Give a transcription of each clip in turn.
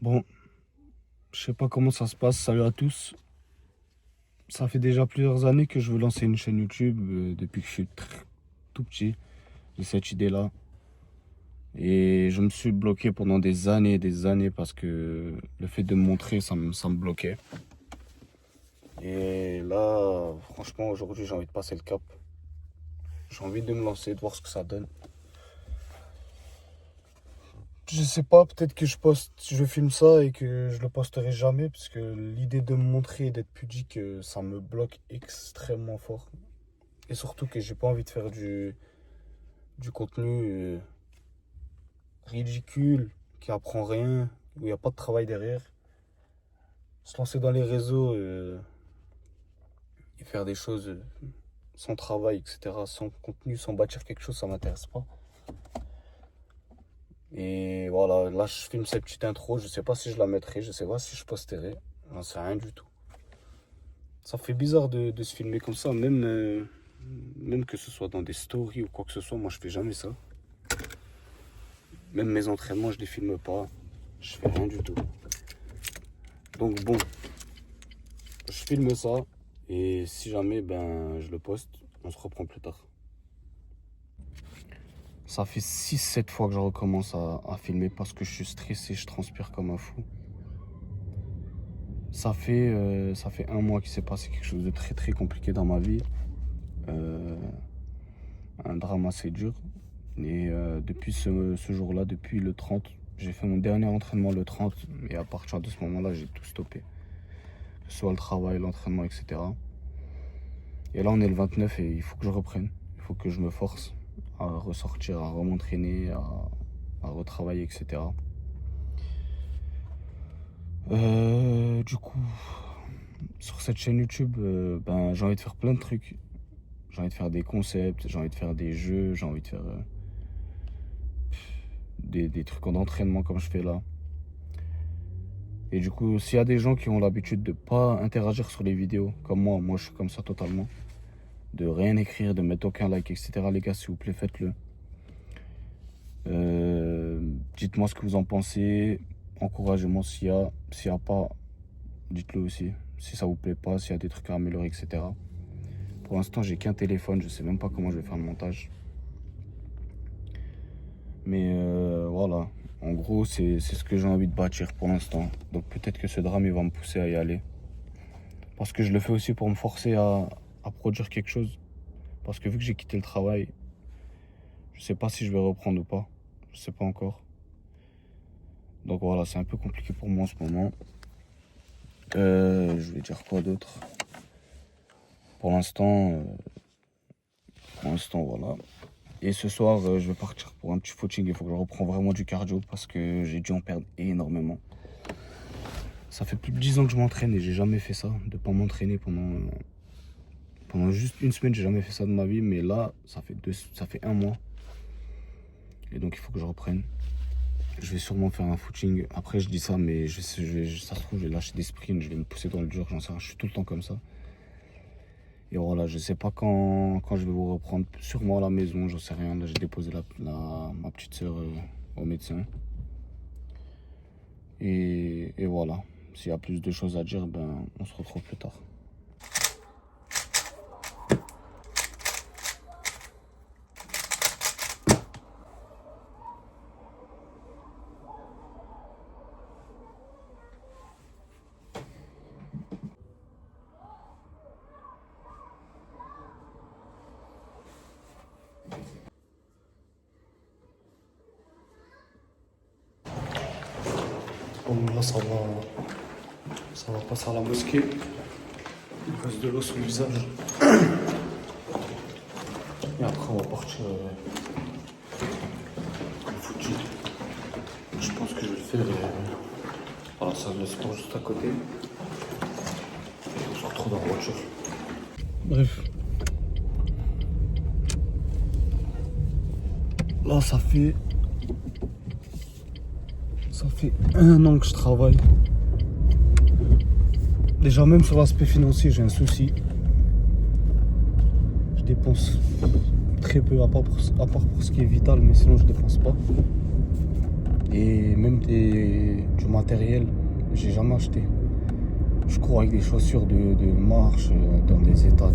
Bon, je sais pas comment ça se passe. Salut à tous. Ça fait déjà plusieurs années que je veux lancer une chaîne YouTube, depuis que je suis tout petit. J'ai cette idée-là. Et je me suis bloqué pendant des années parce que le fait de me montrer, ça me bloquait. Et là, franchement, aujourd'hui, j'ai envie de passer le cap. J'ai envie de me lancer, de voir ce que ça donne. Je sais pas, peut-être que je filme ça et que je le posterai jamais parce que l'idée de me montrer et d'être pudique, ça me bloque extrêmement fort. Et surtout que j'ai pas envie de faire du contenu ridicule, qui apprend rien, où il n'y a pas de travail derrière. Se lancer dans les réseaux et faire des choses sans travail, etc., sans contenu, sans bâtir quelque chose, ça m'intéresse pas. Et voilà, là je filme cette petite intro, je sais pas si je la mettrai, je sais pas si je posterai, j'en sais rien du tout. Ça fait bizarre de se filmer comme ça, même que ce soit dans des stories ou quoi que ce soit, moi je fais jamais ça. Même mes entraînements, je les filme pas, je fais rien du tout. Donc bon, je filme ça et si jamais je le poste, on se reprend plus tard. Ça fait 6-7 fois que je recommence à filmer parce que je suis stressé, je transpire comme un fou. Ça fait un mois qu'il s'est passé quelque chose de très très compliqué dans ma vie. Euh, un drame assez dur. Et depuis ce jour-là, depuis le 30, j'ai fait mon dernier entraînement le 30. Et à partir de ce moment-là, j'ai tout stoppé. Que ce soit le travail, l'entraînement, etc. Et là, on est le 29 et il faut que je reprenne. Il faut que je me force à ressortir, à m'entraîner, à retravailler, etc. Du coup, sur cette chaîne YouTube, j'ai envie de faire plein de trucs. J'ai envie de faire des concepts, j'ai envie de faire des jeux, j'ai envie de faire des trucs en entraînement comme je fais là. Et du coup, s'il y a des gens qui ont l'habitude de pas interagir sur les vidéos, comme moi je suis comme ça totalement, de rien écrire, de mettre aucun like, etc. Les gars, s'il vous plaît, faites-le. Dites-moi ce que vous en pensez, encouragez-moi s'il y a pas, dites-le aussi. Si ça vous plaît pas, s'il y a des trucs à améliorer, etc. Pour l'instant, j'ai qu'un téléphone, je sais même pas comment je vais faire le montage. Mais voilà, en gros, c'est ce que j'ai envie de bâtir pour l'instant. Donc peut-être que ce drame, il va me pousser à y aller. Parce que je le fais aussi pour me forcer à produire quelque chose. Parce que vu que j'ai quitté le travail, je sais pas si je vais reprendre ou pas. Je sais pas encore. Donc voilà, c'est un peu compliqué pour moi en ce moment. Je vais dire quoi d'autre? Pour l'instant, voilà. Et ce soir, je vais partir pour un petit footing. Il faut que je reprenne vraiment du cardio parce que j'ai dû en perdre énormément. Ça fait plus de 10 ans que je m'entraîne et j'ai jamais fait ça. De pas m'entraîner pendant juste une semaine, j'ai jamais fait ça de ma vie. Mais là, ça fait un mois. Et donc il faut que je reprenne. Je vais sûrement faire un footing. Après, je dis ça, mais ça se trouve, je vais lâcher des sprints, je vais me pousser dans le dur, j'en sais rien. Je suis tout le temps comme ça. Et voilà, je sais pas quand je vais vous reprendre. Sûrement à la maison, j'en sais rien. Là, j'ai déposé ma petite soeur au médecin. Et voilà. S'il y a plus de choses à dire, on se retrouve plus tard. Bon, là, ça va passer à la mosquée. Il passe de l'eau sur le visage. Et après, on va partir au footing. Je pense que je vais le faire. Voilà, ça le sport juste à côté. Et on se retrouve dans la voiture. Bref. Là, ça fait 1 an que je travaille. Déjà, même sur l'aspect financier, j'ai un souci. Je dépense très peu, à part pour ce qui est vital, mais sinon je dépense pas. Et même du matériel, j'ai jamais acheté. Je cours avec des chaussures de marche dans des états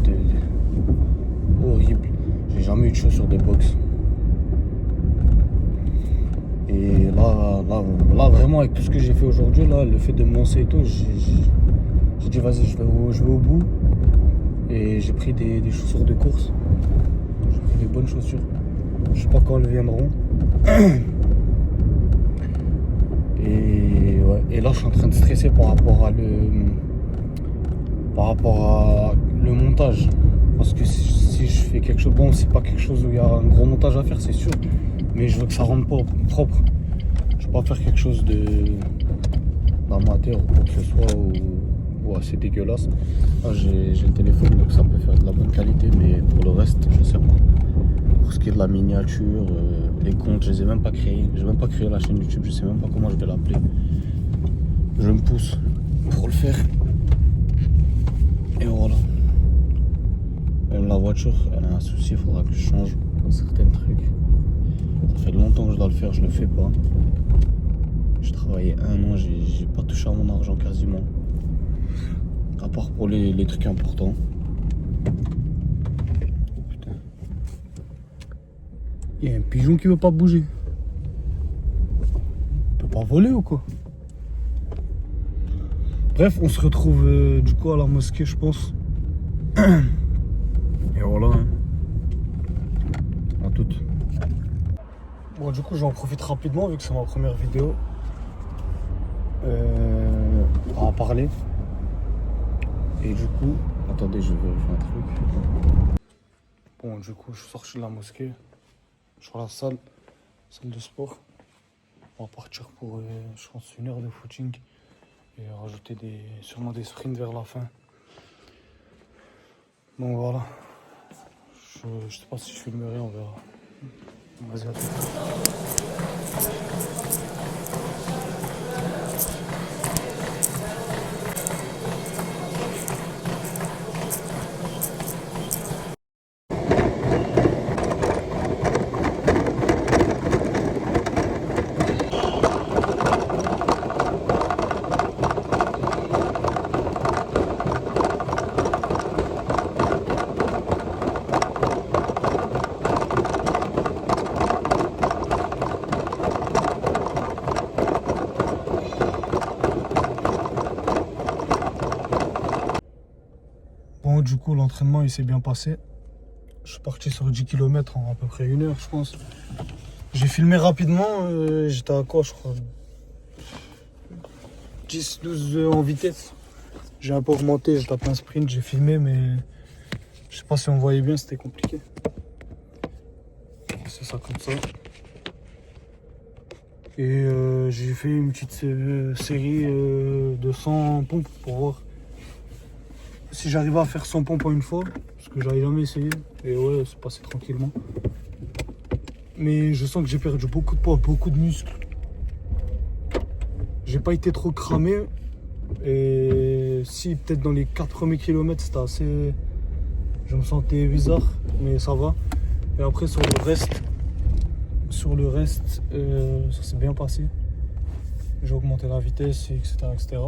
horribles. J'ai jamais eu de chaussures de boxe. Et là, vraiment, avec tout ce que j'ai fait aujourd'hui, là, le fait de me lancer et tout, j'ai dit vas-y, je vais au bout. Et j'ai pris des chaussures de course. J'ai pris des bonnes chaussures. Je sais pas quand elles viendront. Et, ouais. Et là, je suis en train de stresser par rapport à le montage. Parce que si je fais quelque chose, bon, c'est pas quelque chose où il y a un gros montage à faire, c'est sûr. Mais je veux que ça rentre pas propre. Je veux pas faire quelque chose d'amateur ou quoi que ce soit ou assez dégueulasse. Là, j'ai le téléphone, donc ça peut faire de la bonne qualité, mais pour le reste, je sais pas. Pour ce qui est de la miniature, les comptes, je les ai même pas créés. J'ai même pas créé la chaîne YouTube, je sais même pas comment je vais l'appeler. Je me pousse pour le faire. Et voilà. Même la voiture, elle a un souci, il faudra que je change certains trucs. Ça fait longtemps que je dois le faire, je le fais pas. J'ai travaillé 1 an, j'ai pas touché à mon argent quasiment. À part pour les trucs importants. Oh, putain. Il y a un pigeon qui veut pas bouger. Il peut pas voler ou quoi? Bref, on se retrouve du coup à la mosquée, je pense. Et voilà. Hein. À toutes. Bon, du coup, j'en profite rapidement vu que c'est ma première vidéo. À parler. Et du coup, attendez, je vais vérifier un truc. Bon, du coup, je suis sorti de la mosquée. Je suis à la salle de sport. On va partir pour, je pense, 1 heure de footing. Et rajouter sûrement des sprints vers la fin. Donc voilà. Je sais pas si je filmerai, on verra. Vas-y, à tout. Bon, du coup, l'entraînement il s'est bien passé. Je suis parti sur 10 km en à peu près 1 heure, je pense. J'ai filmé rapidement, j'étais à quoi, je crois 10-12 en vitesse. J'ai un peu augmenté, j'ai tapé un sprint, j'ai filmé, mais je sais pas si on voyait bien, c'était compliqué. C'est ça comme ça. Et j'ai fait une petite série de 100 pompes pour voir si j'arrivais à faire 100 pompes en une fois, parce que j'avais jamais essayé. Et ouais, c'est passé tranquillement. Mais je sens que j'ai perdu beaucoup de poids, beaucoup de muscles. J'ai pas été trop cramé. Et si, peut-être dans les 4 premiers kilomètres, c'était assez... Je me sentais bizarre, mais ça va. Et après, sur le reste, ça s'est bien passé. J'ai augmenté la vitesse, etc., etc.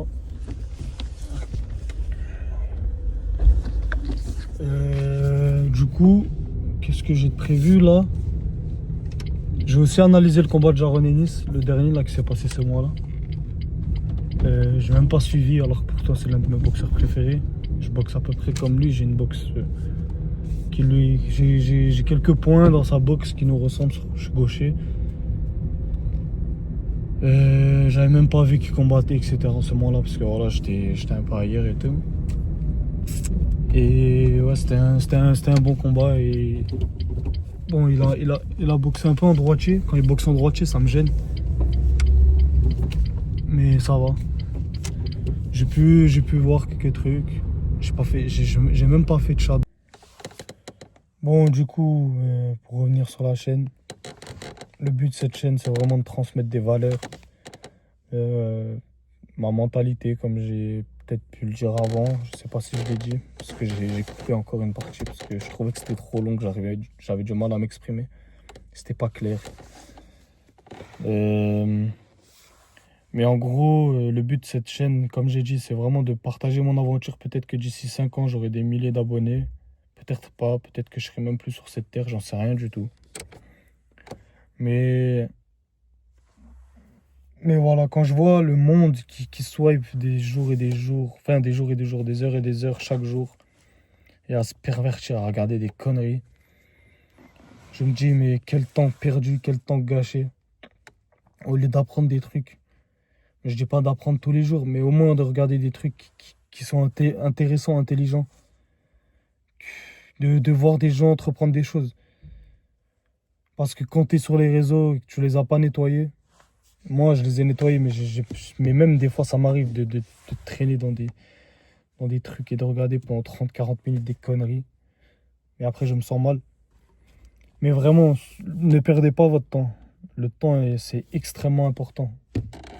Du coup, qu'est-ce que j'ai de prévu là? J'ai aussi analysé le combat de Jaron Ennis, le dernier là qui s'est passé ce mois-là. J'ai même pas suivi, alors que pourtant c'est l'un de mes boxeurs préférés. Je boxe à peu près comme lui, j'ai une boxe qui lui. J'ai quelques points dans sa boxe qui nous ressemblent, je suis gaucher. J'avais même pas vu qu'il combattait, etc. en ce moment-là, parce que voilà, j'étais un peu ailleurs et tout. Et ouais, c'était un bon combat. Et bon, il a boxé un peu en droitier. Quand il boxe en droitier, ça me gêne. Mais ça va. J'ai pu voir quelques trucs. J'ai même pas fait de shadow. Bon, du coup, pour revenir sur la chaîne, le but de cette chaîne, c'est vraiment de transmettre des valeurs. Ma mentalité, comme j'ai peut-être pu le dire avant, je sais pas si je l'ai dit, parce que j'ai coupé encore une partie, parce que je trouvais que c'était trop long, que j'avais du mal à m'exprimer. C'était pas clair. Mais en gros, le but de cette chaîne, comme j'ai dit, c'est vraiment de partager mon aventure. Peut-être que d'ici 5 ans, j'aurai des milliers d'abonnés. Peut-être pas, peut-être que je serai même plus sur cette terre, j'en sais rien du tout. Mais, mais voilà, quand je vois le monde qui swipe des jours et des jours, enfin des jours et des jours, des heures et des heures chaque jour, et à se pervertir, à regarder des conneries, je me dis, mais quel temps perdu, quel temps gâché, au lieu d'apprendre des trucs. Je dis pas d'apprendre tous les jours, mais au moins de regarder des trucs qui sont intéressants, intelligents, de voir des gens entreprendre des choses. Parce que quand tu es sur les réseaux et que tu les as pas nettoyés, moi je les ai nettoyés, mais même des fois ça m'arrive de traîner dans des trucs et de regarder pendant 30 40 minutes des conneries. Et après je me sens mal. Mais vraiment, ne perdez pas votre temps. Le temps, c'est extrêmement important.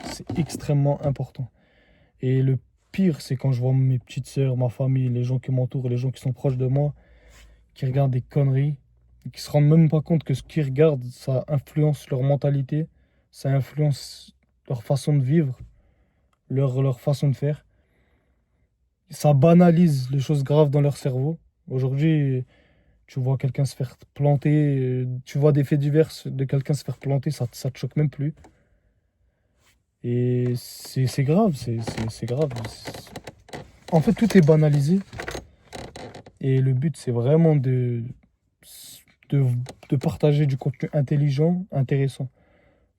C'est extrêmement important. Et le pire, c'est quand je vois mes petites sœurs, ma famille, les gens qui m'entourent, les gens qui sont proches de moi, qui regardent des conneries, et qui se rendent même pas compte que ce qu'ils regardent, ça influence leur mentalité, ça influence leur façon de vivre, leur façon de faire. Ça banalise les choses graves dans leur cerveau. Aujourd'hui, tu vois quelqu'un se faire planter, tu vois des faits divers de quelqu'un se faire planter, ça te choque même plus. Et c'est grave, c'est grave. En fait, tout est banalisé. Et le but, c'est vraiment de, de partager du contenu intelligent, intéressant.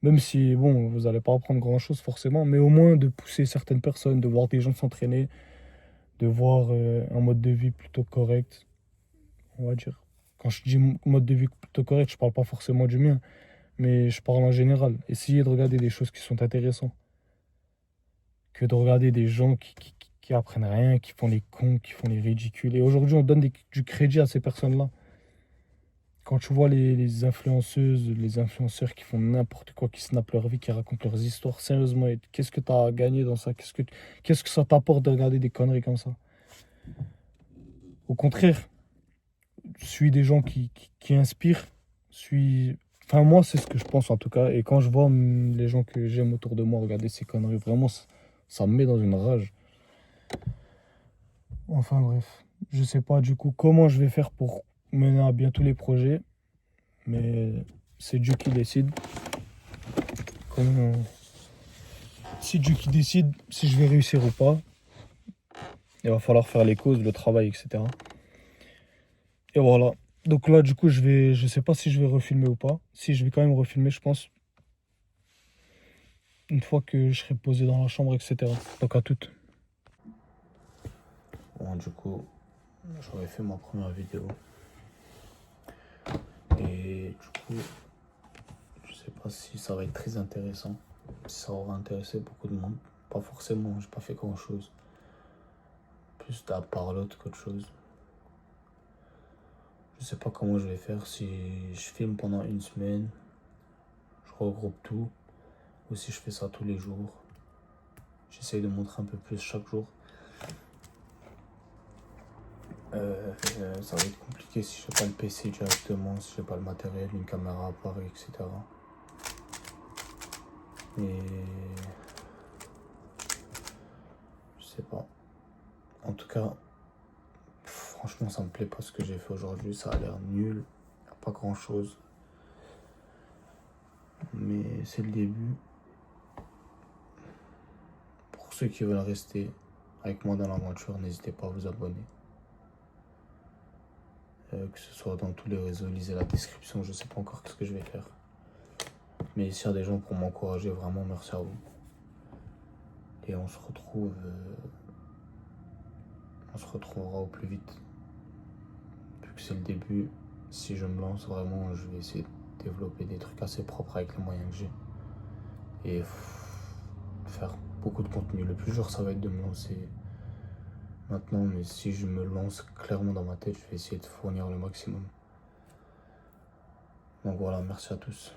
Même si, bon, vous n'allez pas apprendre grand-chose forcément, mais au moins de pousser certaines personnes, de voir des gens s'entraîner, de voir un mode de vie plutôt correct, on va dire. Quand je dis mode de vie plutôt correct, je parle pas forcément du mien, mais je parle en général. Essayez de regarder des choses qui sont intéressantes, que de regarder des gens qui apprennent rien, qui font les cons, qui font les ridicules. Et aujourd'hui, on donne du crédit à ces personnes-là. Quand tu vois les influenceuses, les influenceurs qui font n'importe quoi, qui snapent leur vie, qui racontent leurs histoires, sérieusement, qu'est-ce que tu as gagné dans ça? Qu'est-ce que ça t'apporte de regarder des conneries comme ça? Au contraire, suis des gens qui inspirent, suis... Enfin, moi, c'est ce que je pense en tout cas. Et quand je vois les gens que j'aime autour de moi regarder ces conneries, vraiment, ça me met dans une rage. Enfin bref, je sais pas du coup comment je vais faire pour mener à bien tous les projets, mais c'est Dieu qui décide. Comment... C'est Dieu qui décide si je vais réussir ou pas. Il va falloir faire les causes, le travail, etc. Et voilà. Donc là, du coup, je sais pas si je vais refilmer ou pas. Si je vais quand même refilmer, je pense, une fois que je serai posé dans la chambre, etc. Donc à toutes. Bon, du coup, j'aurais fait ma première vidéo. Et du coup, je sais pas si ça va être très intéressant. Si ça aura intéressé beaucoup de monde. Pas forcément, j'ai pas fait grand chose. Plus de la parlotte qu'autre chose. Je sais pas comment je vais faire. Si je filme pendant une semaine, je regroupe tout. Ou si je fais ça tous les jours. J'essaye de montrer un peu plus chaque jour. Ça va être compliqué si je n'ai pas le PC directement, si je n'ai pas le matériel, une caméra à part, etc. Et je sais pas. En tout cas, franchement, ça me plaît pas ce que j'ai fait aujourd'hui. Ça a l'air nul. Y a pas grand chose. Mais c'est le début. Pour ceux qui veulent rester avec moi dans l'aventure, n'hésitez pas à vous abonner. Que ce soit dans tous les réseaux, lisez la description. Je sais pas encore ce que je vais faire. Mais s'il y a des gens pour m'encourager, vraiment merci à vous. Et on se retrouvera au plus vite. Vu que c'est le début, si je me lance vraiment, je vais essayer de développer des trucs assez propres avec les moyens que j'ai. Et faire beaucoup de contenu. Le plus dur, ça va être de me lancer maintenant, mais si je me lance clairement dans ma tête, je vais essayer de fournir le maximum. Donc voilà, merci à tous.